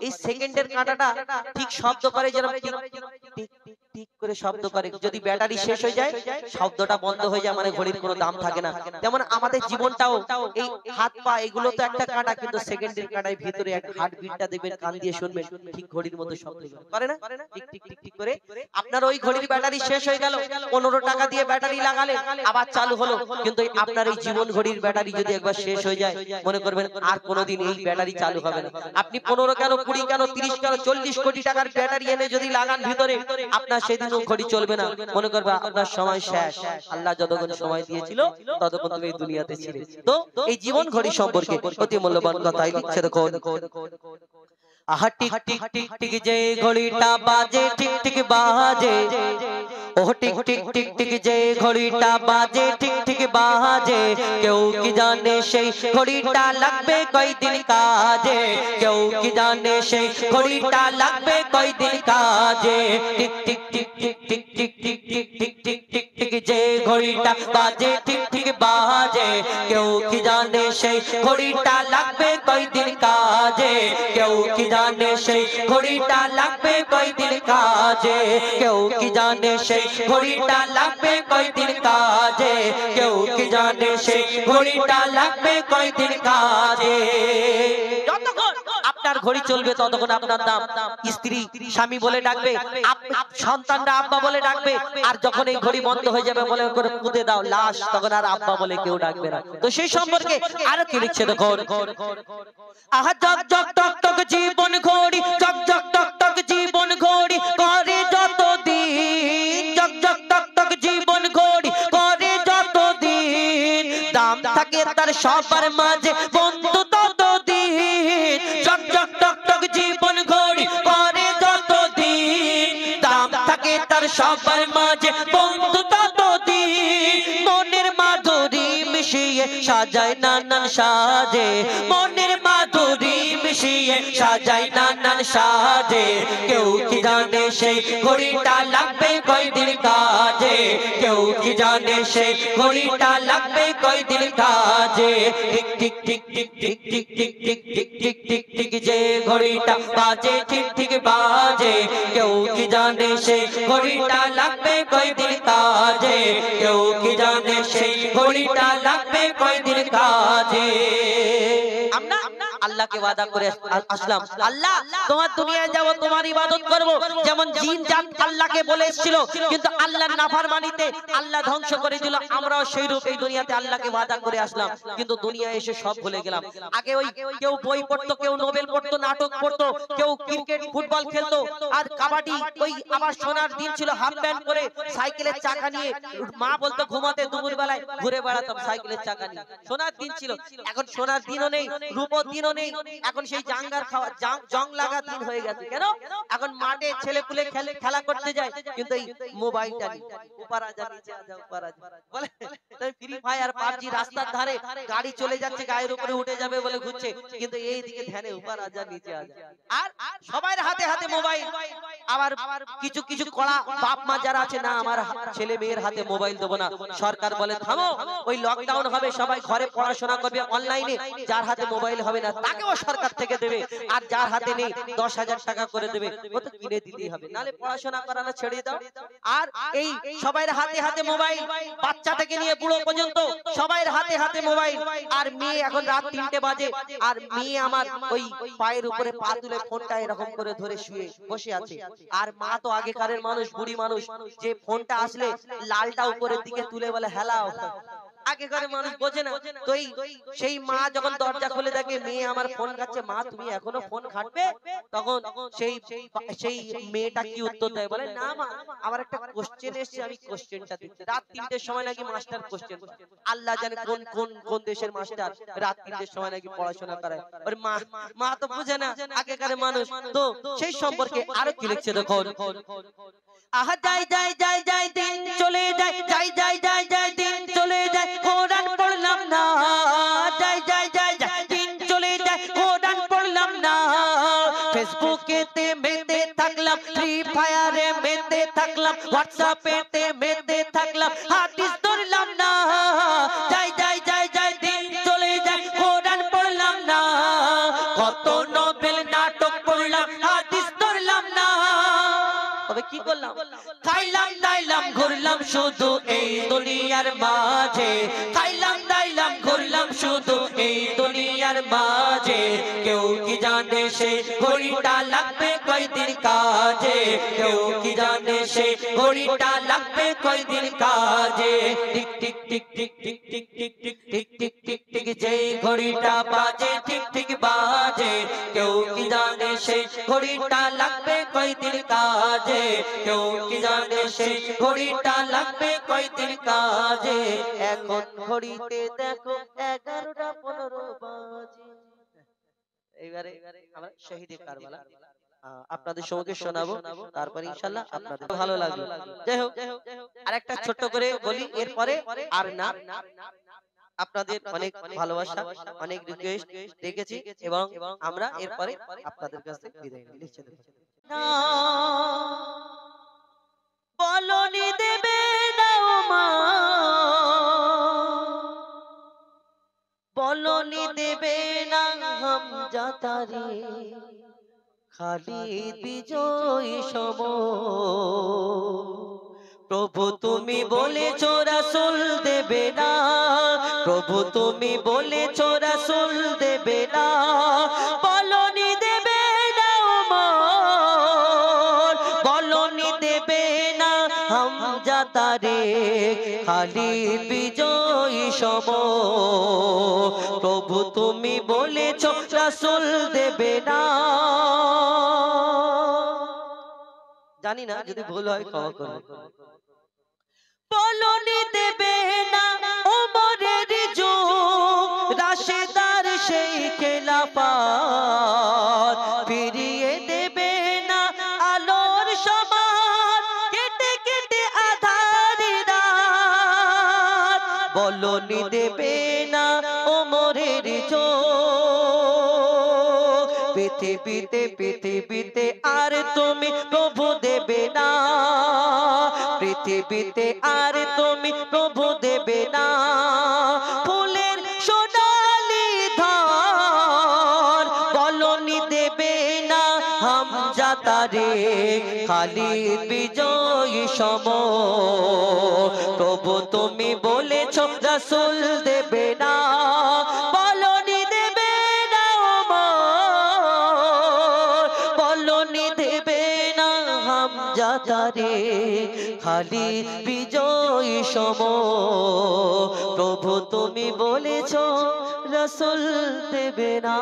এই সেকেন্ডের কাঁটাটা ঠিক শব্দ করে, যেন টিক টিক টিক করে শব্দ করে। যদি ব্যাটারি শেষ হয়ে যায়, শব্দটা বন্ধ হয়ে যায়, মানে ঘড়ির কোনো দাম থাকে না। তেমন আমাদের জীবনটাও, এই হাত পা এগুলো তো একটা কাঁটা, কিন্তু সেকেন্ডের কাঁটায় ভিতরে এক হার্টবিটটা দেখবেন, কান দিয়ে শুনবেন, ঠিক ঘড়ির মতো শব্দ করে না, টিক টিক টিক টিক করে। আপনার ওই ঘড়ির ব্যাটারি শেষ হয়ে গেল, 15 টাকা দিয়ে ব্যাটারি লাগালেন, আবার চালু হলো, কিন্তু আপনার এই জীবন ঘড়ির ব্যাটারি যদি একবার শেষ হয়ে যায়, মনে করবেন আর কোনোদিন এই ব্যাটারি চালু হবে না। আপনি 15 কেন, 20 কেন, 30 কেন, 40 কোটি টাকার ব্যাটারি এনে যদি লাগান ভিতরে, আপনার সেদিনও ঘড়ি চলবে না, মনে করবে আপনার সময় শেষ। আল্লাহ যতক্ষণ সময় দিয়েছিল ততক্ষণ তুমি এই দুনিয়াতে ছিলে। তো এই জীবন ঘড়ি সম্পর্কে অতি মূল্যবান কথাই লিখছে, দেখুন। আহা টিক টিক টিক টিক যে ঘড়িটা বাজে, টিক টিক বাজে, ও টিক টিক টিক টিক যে ঘড়িটা বাজে, টিক টিক বাজে, কেউ কি জানে সেই ঘড়িটা লাগবে কয়দিন কাজে, কেউ কি জানে সেই ঘড়িটা লাগবে কয়দিন কাজে। Tick tick tick tick tick tick tick tick tick tick tick tick যে ঘড়িটা বাজে, টিক টিক বাজে, কেউ কি জানে সেই ঘড়িটা লাগবে কয়দিন কাজে, কেউ কি জানে সেই ঘড়িটা লাগবে কয়দিন কাজে, কেউ কি জানে সেই ঘড়িটা লাগবে কয়দিন কাজে, কেউ কি জানে সেই ঘড়িটা লাগবে কয়দিন কাজে। যতক্ষণ আপনার ঘড়ি চলবে ততক্ষণ আপনার দাম। স্ত্রী স্বামী বলে ডাকবে, সন্তানরা আব্বা বলে ডাকবে, আর যখন এই ঘড়ি বন্ধ হয়ে যাবে, বলে করে পুঁতে দাও লাশ, তখন আর আব্বা বলে কেউ ডাকবে না। তো সেই সম্পর্কে আরো কি লিখছে, দেখুন। আহা জক জক টক টক জীবন ঘড়ি, জক জক টক টক জীবন ঘড়ি করে যতদিন, জক জক টক টক জীবন ঘড়ি করে যতদিন, দাম থাকে তার সবার মাঝে বন্ধু ততদিন, জক জক টক টক জীবন ঘড়ি করে যতদিন, দাম থাকে তার সবার মাঝে বন্ধু ততদিন, মনের মাধুরী মিশিয়ে সাজায় নানান সাজে, মনের মাধুরী মিশিয়ে সাজায় নানান সাজে, কেউ কি জানে সেই ঘড়িটা লাগবে কয়দিন কাজে, কেউ কি জানে সেই ঘড়িটা লাগবে কয়দিন কাজে। Tick tick tick tick tick tick tick tick tick tick tick tick যে ঘড়িটা বাজে, ঠিক ঠিক বাজে, কেউ কি জানে সেই ঘড়িটা লাগবে কয়দিন কাজে, কেউ কি জানে সেই ঘড়িটা লাগবে কয়দিন কাজে। আমরা আল্লাহকে ওয়াদা করে আসলাম, আল্লাহ তোমার দুনিয়ায় যাব, তোমার ইবাদত করব, যেমন জিন জাত আল্লাহকে বলে এসেছিল, কিন্তু আল্লাহর নাফরমানিতে আল্লাহ ধ্বংস করে দিল। আমরাও সেই রূপ এই দুনিয়াতে আল্লাহকে ওয়াদা করে আসলাম, কিন্তু দুনিয়ায় এসে সব ভুলে গেলাম। আগে ওই কেউ বই পড়তো, কেউ নোবেল পড়তো, নাটক পড়তো, কেউ ক্রিকেট ফুটবল খেলতো, আর কাবাডি, ওই আবার সোনার দিন ছিল, হাফ প্যান্ট পরে সাইকেলের চাকা নিয়ে মা বলতো ঘুমাতে, দুপুর বেলায় ঘুরে বেড়াতাম সাইকেলের চাকা নিয়ে, সোনার দিন ছিল। এখন সোনার দিনও নেই, রূপোর দিনও নেই, এখন সেই জাঙ্গার খাওয়া জং লাগা দিন হয়ে গেছে। কেন? এখন মাঠে ছেলে পুলে খেলা করতে যায়, কিন্তু এই মোবাইলটা নেই, উপর আজা নিচে আজা উপর আজা বলে, তাই ফ্রি ফায়ার পাবজি রাস্তার ধারে গাড়ি চলে যাচ্ছে, গায়ের উপরে উঠে যাবে বলে ঘুরছে, কিন্তু এই দিকে ধ্যানে উপর আজা নিচে আজা। আর সবার হাতে হাতে মোবাইল। আবার কিছু কিছু কড়া বাপ মা যারা আছে, না আমার ছেলে মেয়ের হাতে মোবাইল দেবো না, সরকার বলে থামো, ওই লকডাউন হবে, সবাই ঘরে পড়াশোনা করবে অনলাইনে, যার হাতে মোবাইল হবে না তাকেও সরকার থেকে দেবে, আর যার হাতে নেই 10,000 টাকা করে দেবে, ও তো কিনে দিতেই হবে, নালে পড়াশোনা করানো ছেড়ে দাও। আর এই সবার হাতে হাতে মোবাইল, বাচ্চা থেকে নিয়ে বুড়ো পর্যন্ত সবার হাতে হাতে মোবাইল। আর মেয়ে এখন রাত 3টে বাজে, আর মেয়ে আমার ওই পায়ের উপরে পা তুলে ফোনটা এরকম করে ধরে শুয়ে বসে আছে, আর মা তো আগেকারের মানুষ, বুড়ি মানুষ, যে ফোনটা আসলে লালটা উপরের দিকে তুলে বলে হেলাও, আগেকার মানুষ বোঝে না। তো সেই মা যখন দরজা খুলে দেখে মেয়ে আমার ফোন খাচ্ছে, মা তুমি এখনো ফোন ঘাটবে, তখন সেই মেয়েটা কি উত্তর দেয়, বলে না মা, আমার একটা কোশ্চেন এসেছে, আমি কোশ্চেনটা দিচ্ছি। রাত 3টের সময় নাকি মাস্টার কোশ্চেন, আল্লাহ জানে কোন কোন কোন দেশের মাস্টার রাত 3টের সময় নাকি পড়াশোনা করায়। ওর মা তো বুঝে না, আগেকার মানুষ। তো সেই সম্পর্কে আরো কি লিখছে, দেখুন। আহা যাই যাই যাই যাই দিন চলে যায়, যাই যাই যাই যাই দিন চলে যায়, কোরআন পড়লাম না, যাই যাই যাই যাই দিন চলে যায়, কোরআন পড়লাম না, ফেসবুকেতে মেতে থাকলাম, ফ্রি ফায়ারে মেতে থাকলাম, হোয়াটসঅ্যাপেতে মেতে থাকলাম, হাদিস ধরলাম না, যাই যাই যাই যাই দিন চলে যায়, কোরআন পড়লাম না, কত নোবেল নাটক কি করলাম? খাইলাম দাইলাম ঘুরলাম শুধু এই দুনিয়ার মাঝে, খাইলাম দাইলাম ঘুরলাম শুধু এই দুনিয়ার মাঝে। কেউ কি জানে সে ঘড়িটা লাগবে কয়দিন কাজে, কেউ কি জানে সে ঘড়িটা লাগবে কয়দিন কাজে। Tick tick tick tick tick tick tick tick tick tick tick tick যে ঘড়িটা বাজে ঠিক ঠিক বাজে। কেউ কি জানে সে ঘড়িটা লাগবে কয়দিন কাজে, কেউ কি জানে সে ঘড়িটা লাগবে কয়দিন কাজে। এখন ঘড়িতে দেখো 11:15 বাজে। এইবারে আমরা শহীদে কারবালা আপনাদের সঙ্গে শোনাবো, তারপরে ইনশাআল্লাহ আপনাদের ভালো লাগবে। যাই হোক, আরেকটা ছোট্ট করে বলি, এরপরে আর না। আপনাদের অনেক ভালোবাসা, অনেক রিকোয়েস্ট রেখেছি এবং আমরা এরপরে আপনাদের কাছ থেকে বিদায় নিচ্ছি। বলনি দেবে না মা, বলনি দেবে না হামজাতারে, খালিদ বিজয়ী সম। প্রভু তুমি বলেছো রাসূল দেবে না, প্রভু তুমি বলেছো রাসূল দেবে না, বলনি দেবে না ওমর, বলনি দেবে না হামজাতারে, খালিদ বিজয়ী সম। প্রভু তুমি বলেছো রাসূল দেবে না। জানি না যদি ভুল হয় ক্ষমা করবেন। বলনি দেবে না ওমরের যুগ, রাশেদার সেই খেলাফত, ফিরিয়ে দেবে না আলোর সমান, কেটে কেটে আঁধারি রাত। বলনি দেবে না ওমরের যুগ, পৃথিবীতে পৃথিবীতে আর তুমি প্রভু দেবে না, পৃথিবীতে আর তুমি প্রভু দেবে না। ফুলের সোনালি ধর, বলনি দেবে না হামজাতারে, খালিদ বিজয়ী সম। প্রভু তুমি বলেছো রাসূল দেবে না, বলনি দেবে না ওমর, বলনি দেবে না হামজাতারে, খালিদ বিজয়ী সম। প্রভু তুমি বলেছো রাসূল দেবে না।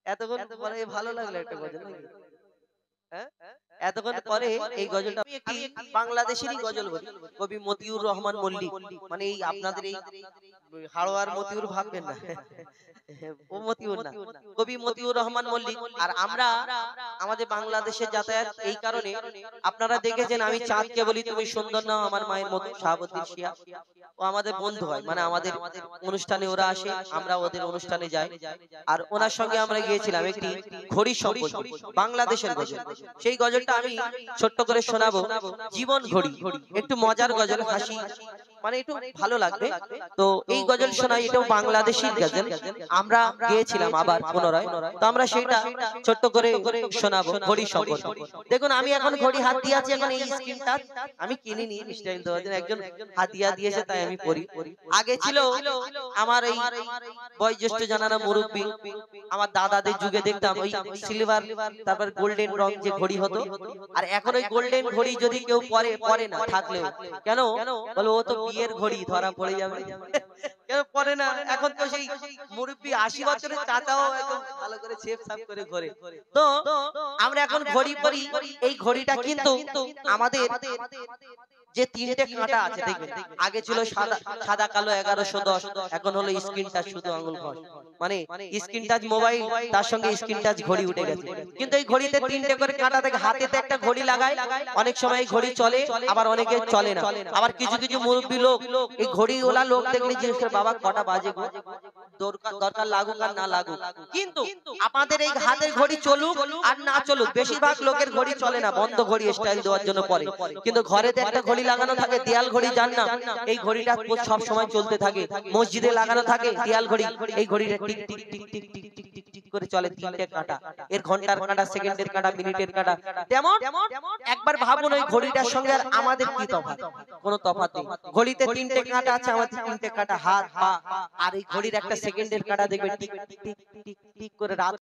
এতক্ষণ পরে ভালো লাগলো একটা গজল, এতক্ষণ পরে এই গজলটা একটি বাংলাদেশেরই গজল বলি, কবি মতিউর রহমান মল্লিক। মানে এই আপনাদের এই হাড়োয়ার মতিউর ভাববেন না, ও মতিউর না, কবি মতিউর রহমান মল্লিক। আর আমরা আমাদের বাংলাদেশে যাতায়াত এই কারণে, আপনারা দেখেছেন আমি চাঁদকে বলি তুমি সুন্দর নাও আমার মায়ের মতো, শাহাবুদ্দিন শিয়া। ও আমাদের বন্ধু হয়, মানে আমাদের অনুষ্ঠানে ওরা আসে, আমরা ওদের অনুষ্ঠানে যাই। আর ওনার সঙ্গে আমরা গিয়েছিলাম একটি ঘড়ি সম্পর্কে, বাংলাদেশের গজল। সেই গজলটা আমি ছোট্ট করে শোনাবো, জীবন ঘড়ি। একটু মজার গজল, হাসি মানে একটু ভালো লাগবে। তো এই গজল শোনাই, এটাও বাংলাদেশী গজল, আমরা গিয়েছিলাম আবার পুনরায়। তো আমরা সেটা ছোট্ট করে শোনাবো ঘড়ি সম্পর্কে। দেখুন আমি এখন ঘড়ি হাত দিয়ে আছি, এখন এই স্ক্রিনটা আমি কিনিনি, স্টাইল দেওয়ার জন্য একজন হাতিয়া দিয়েছে তাই আমি পরি। আগে ছিল আমার এই বয়োজ্যেষ্ঠ জানানা মুরব্বী, আমার দাদাদের যুগে দেখতাম ওই সিলভার তারপর গোল্ডেন রং যে ঘড়ি হতো। আর এখন ওই গোল্ডেন ঘড়ি যদি কেউ পরে না থাকলেও, কেন বলো ও তো বিয়ের ঘড়ি ধরা পড়ে যাবে, কেউ পরে না। এখন তো সেই মুরব্বী 80 বছরের চাচাও একদম ভালো করে শেভ সাফ করে ঘরে। তো আমরা এখন ঘড়ি পরি। এই ঘড়িটা কিন্তু আমাদের যে তিনটে কাঁটা আছে দেখবেন, আগে ছিল সাদা কালো 1110, এখন হলো স্ক্রিন টাচ শুধু আঙুল ঘষ, মানে স্ক্রিন টাচ মোবাইল তার সঙ্গে স্ক্রিন টাচ ঘড়ি উঠে গেছে। কিন্তু এই ঘড়িতে তিনটে করে কাঁটা থাকে, হাতেতে একটা ঘড়ি লাগায়, অনেক সময় ঘড়ি চলে আবার অনেকে চলে না। আবার কিছু কিছু মুরব্বী লোক এই ঘড়ি ওলা লোক দেখলে জিজ্ঞেস করে বাবা কটা বাজে, দরকার লাগুক আর না লাগুক। কিন্তু আপনাদের এই হাতের ঘড়ি চলুক আর না চলুক, বেশিরভাগ লোকের ঘড়ি চলে না, বন্ধ ঘড়ি স্টাইল দেওয়ার জন্য পরে। কিন্তু ঘরেতে একটা ঘড়ি লাগানো থাকে, দেয়াল ঘড়ি, জান না এই ঘড়িটা সব সময় চলতে থাকে। মসজিদে লাগানো থাকে দেয়াল ঘড়ি, এই ঘড়িটা tick tick tick tick tick tick tick করে চলে তিনটে কাঁটা, এর ঘন্টার কাঁটা, সেকেন্ডের কাঁটা, মিনিটের কাঁটা। তেমন একবার ভাবুন ওই ঘড়িটার সঙ্গে আর আমাদের কি তফাৎ? কোনো তফাৎ নেই। ঘড়িতে তিনটে কাঁটা আছে, আমাদের তিনটে কাঁটা, হাত পা। আর এই ঘড়ির একটা সেকেন্ডের কাঁটা দেখবে টিক টিক টিক টিক করে রাত